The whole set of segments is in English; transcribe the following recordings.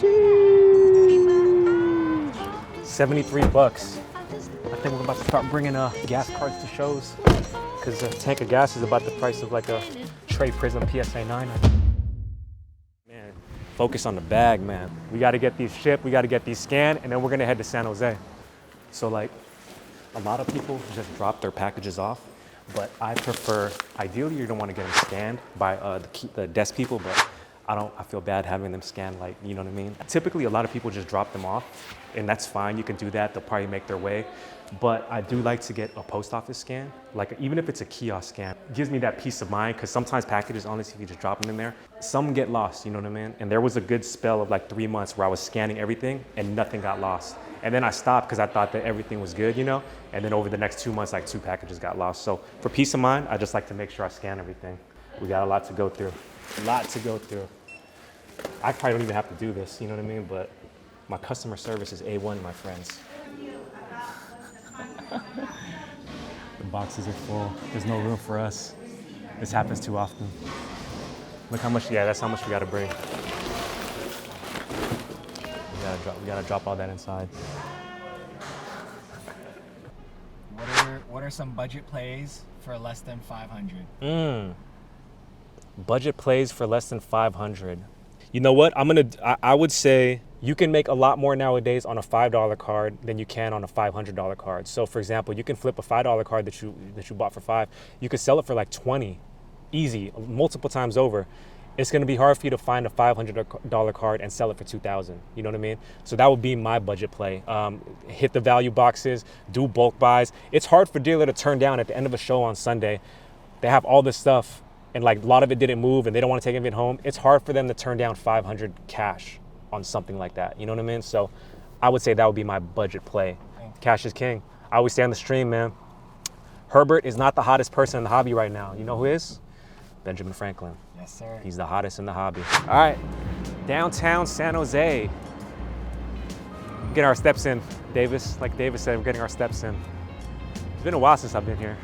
Sheesh. 73 bucks. I think we're about to start bringing gas cards to shows because a tank of gas is about the price of like a Trey Prism PSA 9. Man, focus on the bag, man. We got to get these shipped, we got to get these scanned, and then we're gonna head to San Jose. So like, a lot of people just drop their packages off, but I prefer, ideally you don't want to get them scanned by the desk people, but I feel bad having them scanned, like, you know what I mean? Typically, a lot of people just drop them off, and that's fine. You can do that. They'll probably make their way. But I do like to get a post office scan. Like, even if it's a kiosk scan, it gives me that peace of mind, because sometimes packages, honestly, if you just drop them in there, some get lost, you know what I mean? And there was a good spell of like 3 months where I was scanning everything and nothing got lost. And then I stopped because I thought that everything was good, you know? And then over the next 2 months, like 2 packages got lost. So for peace of mind, I just like to make sure I scan everything. We got a lot to go through. A lot to go through. I probably don't even have to do this, you know what I mean? But my customer service is A1, my friends. The boxes are full. There's no room for us. This happens too often. Look how much, yeah, that's how much we gotta bring. We gotta drop all that inside. What are some budget plays for less than 500? Budget plays for less than 500. You know what? I would say you can make a lot more nowadays on a $5 card than you can on a $500 card. So for example, you can flip a $5 card that you bought for $5. You could sell it for like 20, easy, multiple times over. It's gonna be hard for you to find a $500 card and sell it for 2,000. You know what I mean? So that would be my budget play. Hit the value boxes, do bulk buys. It's hard for dealer to turn down at the end of a show on Sunday. They have all this stuff, and like a lot of it didn't move and they don't want to take it home. It's hard for them to turn down 500 cash on something like that. You know what I mean? So I would say that would be my budget play. Cash is king. I always say on the stream, man, Herbert is not the hottest person in the hobby right now. You know who is? Benjamin Franklin. Yes, sir. He's the hottest in the hobby. All right, downtown San Jose. Getting our steps in, Davis. Like Davis said, we're getting our steps in. It's been a while since I've been here.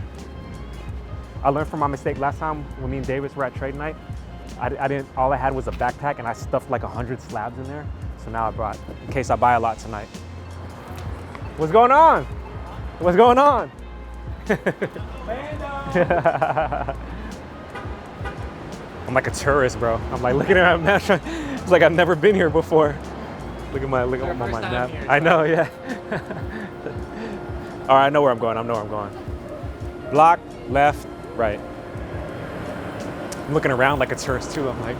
I learned from my mistake last time when me and Davis were at trade night. All I had was a backpack and I stuffed like 100 slabs in there. So now I brought, in case I buy a lot tonight. What's going on? What's going on? I'm like a tourist, bro. I'm like looking at my map. It's like I've never been here before. Look at my map. I know, yeah. All right, I know where I'm going. Block, left, right. I'm looking around like a tourist too. I'm like,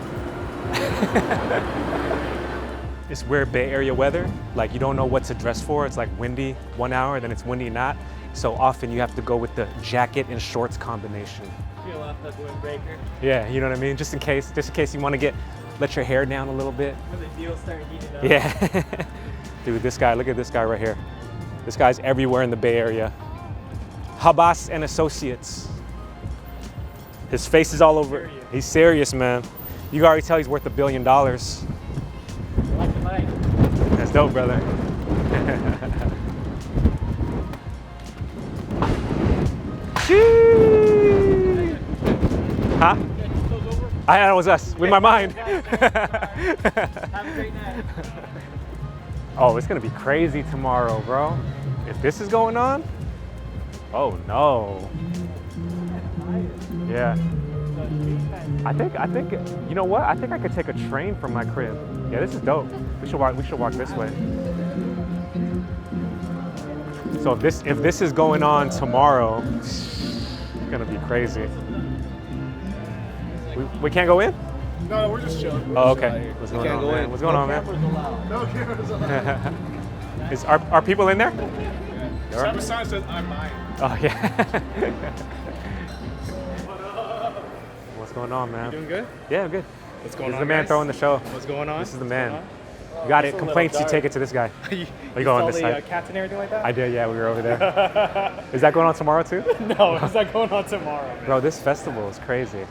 it's weird Bay Area weather. Like you don't know what to dress for. It's like windy 1 hour, then it's windy not. So often you have to go with the jacket and shorts combination. Feel off the windbreaker. Yeah, you know what I mean? Just in case you want to let your hair down a little bit. When the deals start heating up. Yeah. Dude, this guy, look at this guy right here. This guy's everywhere in the Bay Area. Habas and Associates. His face is all over. He's serious, man. You can already tell he's worth $1 billion. Like the mic. That's dope, brother. Huh? I know it was us, with my mind. Have a great night. Oh, it's gonna be crazy tomorrow, bro. If this is going on, oh no. Yeah. I think, you know what? I think I could take a train from my crib. Yeah, this is dope. We should walk this way. So if this is going on tomorrow, it's gonna be crazy. We can't go in? No, we're just chilling. Oh, okay. What's going on, man? What's going on, man? No cameras allowed. Are people in there? Yeah. The sign says I'm mine. Oh yeah. What's going on, man? You doing good? Yeah, I'm good. What's going on, This is the man guys? throwing the show. What's going on? This is the man. You got it. Complaints, you take it to this guy. you go on saw this the side. cats and everything like that? I did, yeah, we were over there. Is that going on tomorrow too? No, it's not going on tomorrow, man. Bro, this festival is crazy.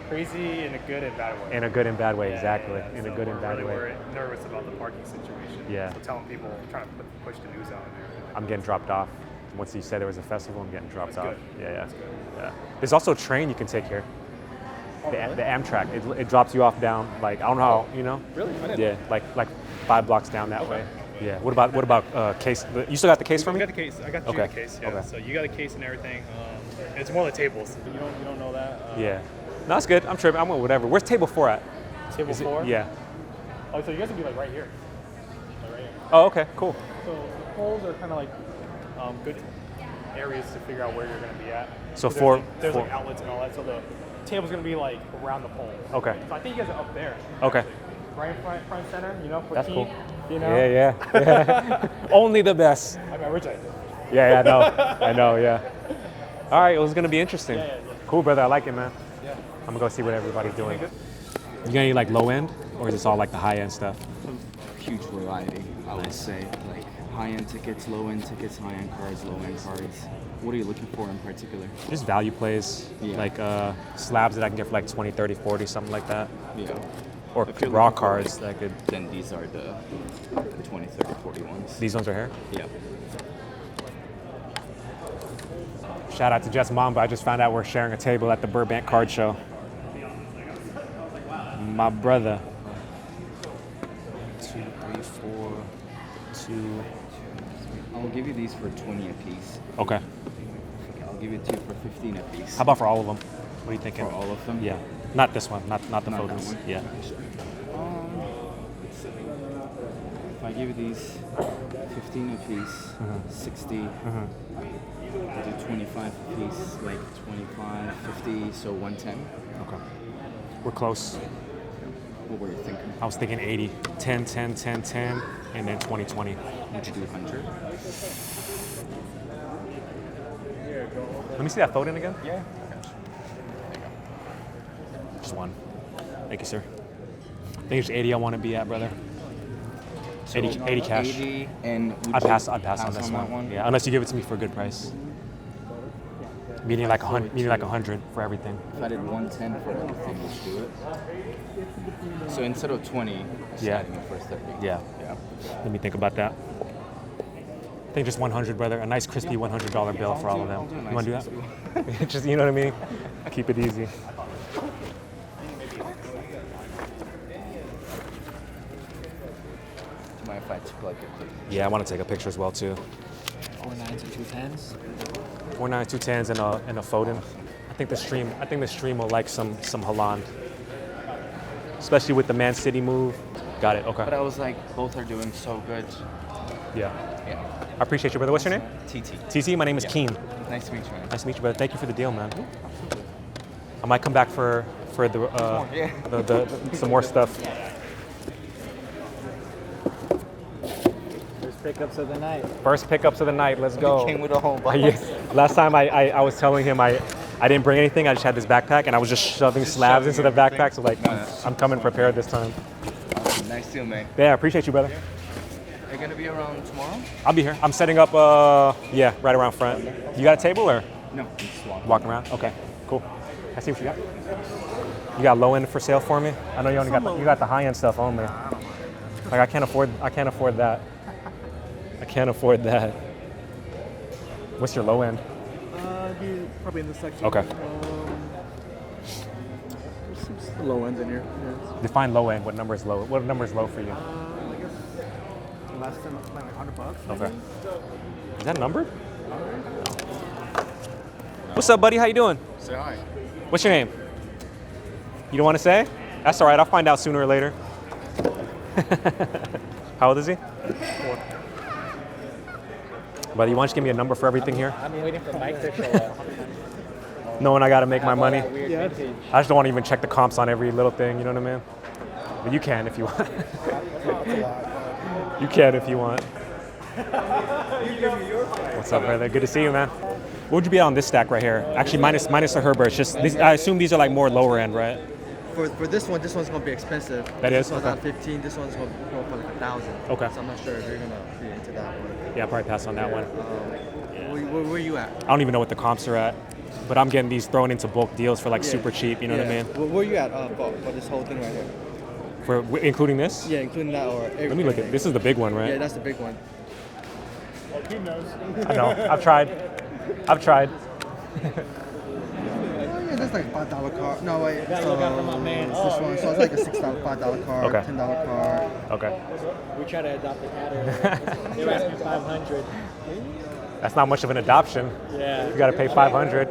Crazy in a good and bad way. In a good and bad way, Yeah, exactly. yeah. In a So good and bad way. We're nervous about the parking situation. Yeah. So telling people, trying to push the news out there. I'm getting dropped off. Once you said there was a festival, I'm getting dropped That's off. good. Yeah, yeah. That's good. Yeah. There's also a train you can take here. the Amtrak. It drops you off down like I don't know how, you know. Really? I didn't Yeah, like 5 blocks down that way. Yeah. What about case? You still got the case for I me? got the case. I got you Okay. the case. Yeah. Okay. So you got a case and everything. It's more the tables. You don't know that. Yeah. No, that's good. I'm tripping. I went whatever. Where's table 4 at? Table Is it- 4. Yeah. Oh, so you guys would be like right here. Like right here. Oh, okay. Cool. So the poles are kind of like good areas to figure out where you're going to be at. So there's four- like outlets and all that. So the table's going to be like around the pole. Okay. So I think you guys are up there. Okay. Right in front center. You know, for That's key, cool. You know. Yeah. Only the best. I mean, originally. Yeah, I know. I know, yeah. All right, it was gonna be interesting. Yeah. Cool, brother. I like it, man. Yeah. I'm gonna go see what everybody's doing. You got any like low end, or is this all like the high end stuff? Huge variety, I would say. Like high-end tickets, low-end tickets, high-end cards, low-end cards. What are you looking for in particular? Just value plays, Yeah. like slabs that I can get for like 20, 30, 40, something like that. Yeah. Or If you're raw looking for, cards like, that could. Then these are the 20, 30, 40 ones. These ones are here. Yeah. Shout out to Jess Mamba. I just found out we're sharing a table at the Burbank Card Show. My brother. 2, 3, 4. 2. I'll give you these for 20 a piece. Okay. Okay, I'll give it to you for 15 a piece. How about for all of them? What are you thinking? For all of them? Yeah. Not this one. Not the Not that photos. one? Yeah. If I give you these 15 a piece, 60. I'll do 25 a piece, like 25, 50, so 110. Okay. We're close. What were you thinking? I was thinking 80. 10, 10, 10, 10, and then 20, 20. Would you do 100? Let me see that photo again. Yeah. Just one. Thank you, sir. I think it's 80 I want to be at, brother. 80 cash. 80, and would I'd you pass on this that one. Yeah, unless you give it to me for a good price. Meaning like 100 for everything. If I did 110 for everything, would you do it? So instead of 20, Yeah. adding the first 30. Yeah. Yeah. Let me think about that. I think just 100, brother. A nice crispy $100 bill for all of them. You want to do that? Just, you know what I mean? Keep it easy. Do you mind if I took like a quick? Yeah, I want to take a picture as well too. 4.9s and 2.10s. 4.9, 2.10s and a Foden. I think the stream will like some Haaland. Especially with the Man City move. Got it. Okay. But I was like, both are doing so good. Yeah. Yeah. I appreciate you, brother. What's your name? TT. TC. My name is Keen. Nice to meet you, man. Nice to meet you, brother. Thank you for the deal, man. I might come back for the Yeah. some more stuff. First pickups of the night. First pickups of the night. Let's go. Came with a whole box. Yeah. Last time I was telling him I didn't bring anything. I just had this backpack and I was just shoving slabs into the backpack. So like, I'm coming prepared this time. Awesome. Nice deal, man. Yeah, I appreciate you, brother. Are you gonna be around tomorrow? I'll be here. I'm setting up. Yeah, right around front. You got a table or No, I'm just walking around? Okay, cool. I see what you got. You got low end for sale for me? I know you only got you got the high end stuff only. Like I can't afford that. I can't afford that. What's your low end? Probably in this section. Okay. There's some low ends in here. Define low end. What number is low? What number is low for you? I guess less than like $100. Okay. Is that numbered? What's up, buddy? How you doing? Say hi. What's your name? You don't want to say? That's all right. I'll find out sooner or later. How old is he? 4. Buddy, you want to just give me a number for everything here? I'm waiting for Mike to show up. Knowing I got to make my money. Weird vintage. I just don't want to even check the comps on every little thing, you know what I mean? But you can if you want. You can if you want. What's up, brother? Good to see you, man. What would you be on this stack right here? Actually, minus the Herberts. Just these, I assume these are like more lower end, right? For this one's gonna be expensive. That is? This one's Okay. at 15. This one's gonna go for like 1,000. Okay. So I'm not sure if you're gonna be into that one. Yeah, I'll probably pass on that one. Where are you at? I don't even know what the comps are at, but I'm getting these thrown into bulk deals for like super cheap. You know what I mean? Where are you at for this whole thing right here? For including this. Yeah, including that or everything. Let me look at this. Is the big one, right? Yeah, that's the big one. I know. I've tried. Yeah, think there's like $5 card. No wait. Gotta look out for my man. This Oh, one. So it's like a $6, $5 card, Okay. $10 card. Okay. We try to adopt the pattern. They were asking 500. That's not much of an adoption. Yeah. You gotta pay 500.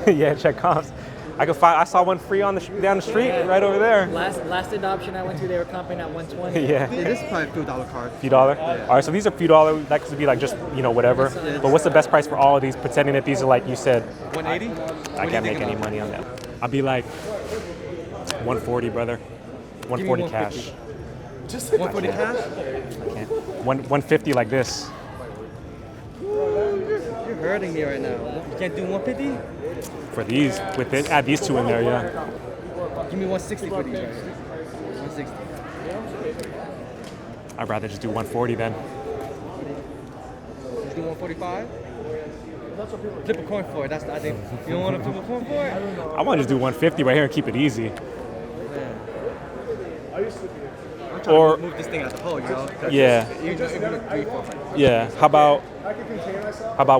Yeah, check comps. I saw one free on down the street right over there. Last adoption I went to, they were comping at 120. Yeah. Yeah, this is probably a few dollar card. Few dollar? All right, so these are few dollar. That could be like just, whatever. But what's the best price for all of these, pretending that these are like you said? 180? I can't make any money on that. I'd be like 140, brother. 140 cash. 140 cash? I can't. 150 like this. You're hurting me right now. You can't do 150? For these, add these two in there, yeah. Give me 160 for these right here. 160. I'd rather just do 140 then. Let's do 145? Flip a coin for it. That's the idea. You don't want to flip a coin for it? I want to just do 150 right here and keep it easy. I'm trying Or- to move this thing out the hole, you know? Yeah, You just give me 3, 4, 5. yeah. How about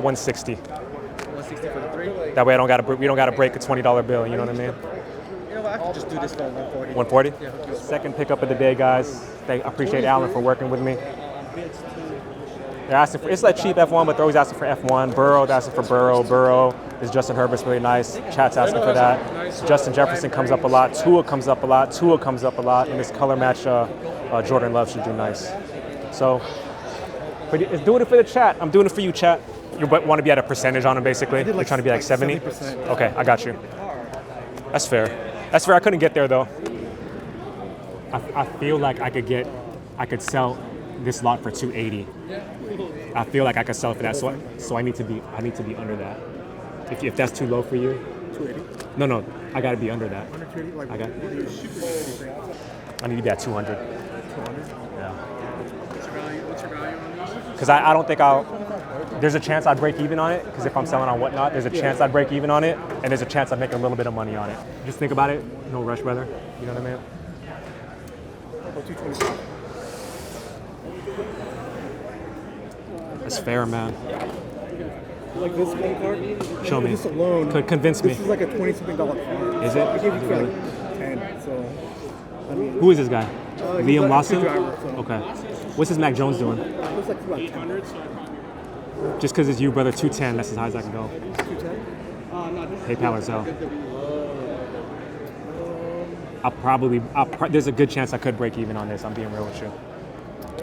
160? 160 for the 3? That way we don't gotta break a $20 bill. You know what I mean? You know what? I can just do this for 140. 140. Yeah, hook you up. Second pickup of the day, guys. I appreciate Alan for working with me. They're asking for, it's like cheap F1, but they're always asking for F1. Burrow, they're asking for Burrow. Burrow is Justin Herbert's really nice. Chat's asking for that. Justin Jefferson comes up a lot. Tua comes up a lot. Tua comes up a lot. And this color match, Jordan Love should do nice. So, but it's doing it for the chat. I'm doing it for you, chat. You want to be at a percentage on them, basically? You're trying to be like 70? 70%. Okay, I got you. That's fair. That's fair. I couldn't get there, though. I feel like I could sell this lot for 280. I feel like I could sell it for that, so I need to be under that. If that's too low for you, 280? no, I got to be under that. 130? Like, I got. what do you think? I need to be at 200. 200? Yeah. What's your value on these? Because I don't think there's a chance I'd break even on it. Because if I'm selling on whatnot, there's a chance I'd break even on it, and there's a chance I'd make a little bit of money on it. Just think about it. No rush, brother. You know what I mean? About 225. That's fair, man. Like this one card? Show me. This alone. Could convince me. This is like a $20-something card. Is it? I gave it for like 10, so. I mean, Who is this guy? he's Liam a Lawson? driver, so. Okay. What's this Mac Jones doing? Looks like about 800. Just because it's you, brother, 210, that's as high as I can go. 210? No, this PayPal or Zelle. There's a good chance I could break even on this. I'm being real with you.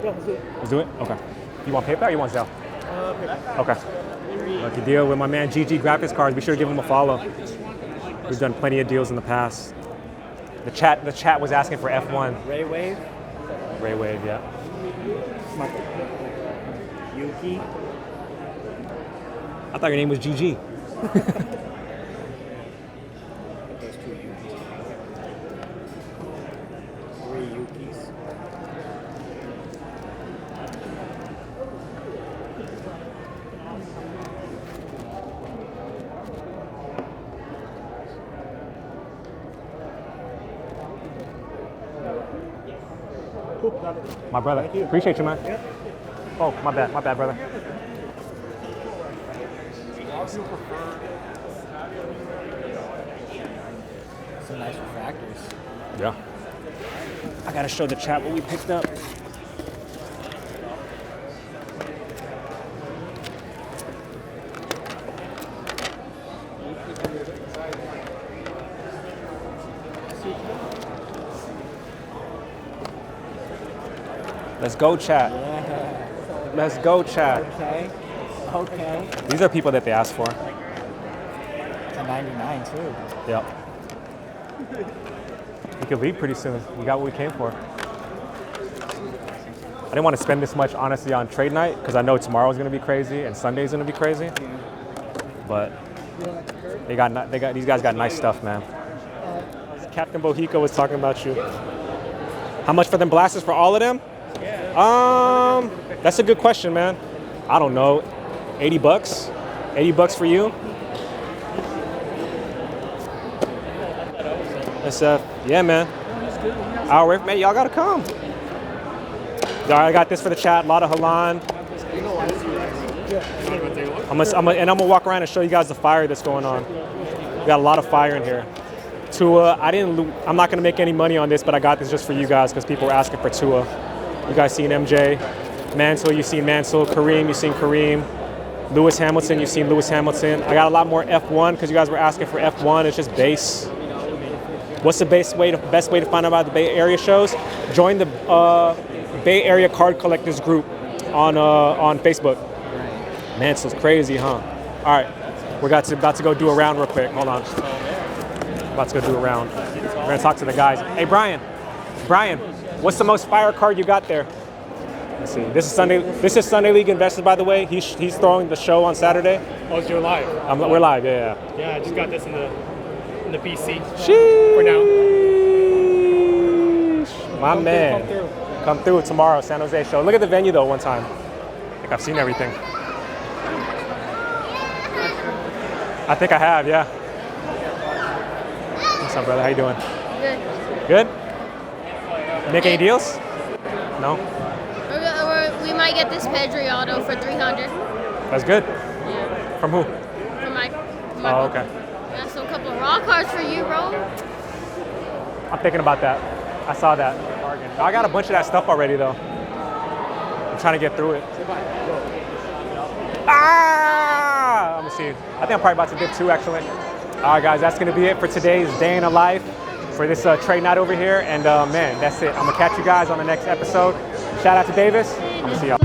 Yeah, let's do it. Let's do it? Okay. You want PayPal or you want Zelle? PayPal. Okay. Lucky deal with my man GG Graphics Cards. Be sure to give him a follow. We've done plenty of deals in the past. The chat was asking for F1. Ray Wave, Ray Wave, yeah. Yuki. I thought your name was GG. There's 2 Yukis. 3 Yukis. My brother. Appreciate you, man. Oh, my bad, brother. Some nice refractors. Yeah. I gotta show the chat what we picked up. Let's go, chat. Yeah. Let's go, chat. Okay. Okay. These are people that they asked for. To 99 too. Yep. We could leave pretty soon. We got what we came for. I didn't want to spend this much, honestly, on trade night because I know tomorrow's going to be crazy and Sunday's going to be crazy. But these guys got nice stuff, man. Captain Bohico was talking about you. How much for them blasters for all of them? That's a good question, man. I don't know. 80 bucks? 80 bucks for you? SF. Yeah, man. Our man, y'all gotta come. All right, I got this for the chat. A lot of Halan. I'm gonna walk around and show you guys the fire that's going on. got a lot of fire in here. Tua, I'm not gonna make any money on this, but I got this just for you guys because people were asking for Tua. You guys seen MJ. Mansell, you've seen Mansell. Kareem, you've seen Kareem. Lewis Hamilton, you've seen Lewis Hamilton. I got a lot more F1 because you guys were asking for F1. It's just base. What's the best way to find out about the Bay Area shows? Join the Bay Area Card Collectors group on Facebook. Mansell's crazy, huh? All right, we're about to go do a round real quick. Hold on. About to go do a round. We're gonna talk to the guys. Hey, Brian, what's the most fire card you got there? Let's see. This is Sunday League Investors, by the way. He's throwing the show on Saturday. Oh, so you're live? We're live. Yeah. Yeah, I just got this in the PC. Sheesh. For now. My man. Come through tomorrow, San Jose show. Look at the venue though. One time. I think I've seen everything. I think I have. Yeah. What's up, brother? How you doing? Good. Good? Make any deals? No? We might get this Pedri auto for 300. That's good. Yeah. From who? For my Oh, okay. Got some couple of raw cards for you, bro. I'm thinking about that. I saw that. I got a bunch of that stuff already, though. I'm trying to get through it. Ah! Let me see. I think I'm probably about to dip 2, actually. All right, guys, that's going to be it for today's day in the life for this trade night over here. And, man, that's it. I'm going to catch you guys on the next episode. Shout out to Davis. I'm going to see y'all.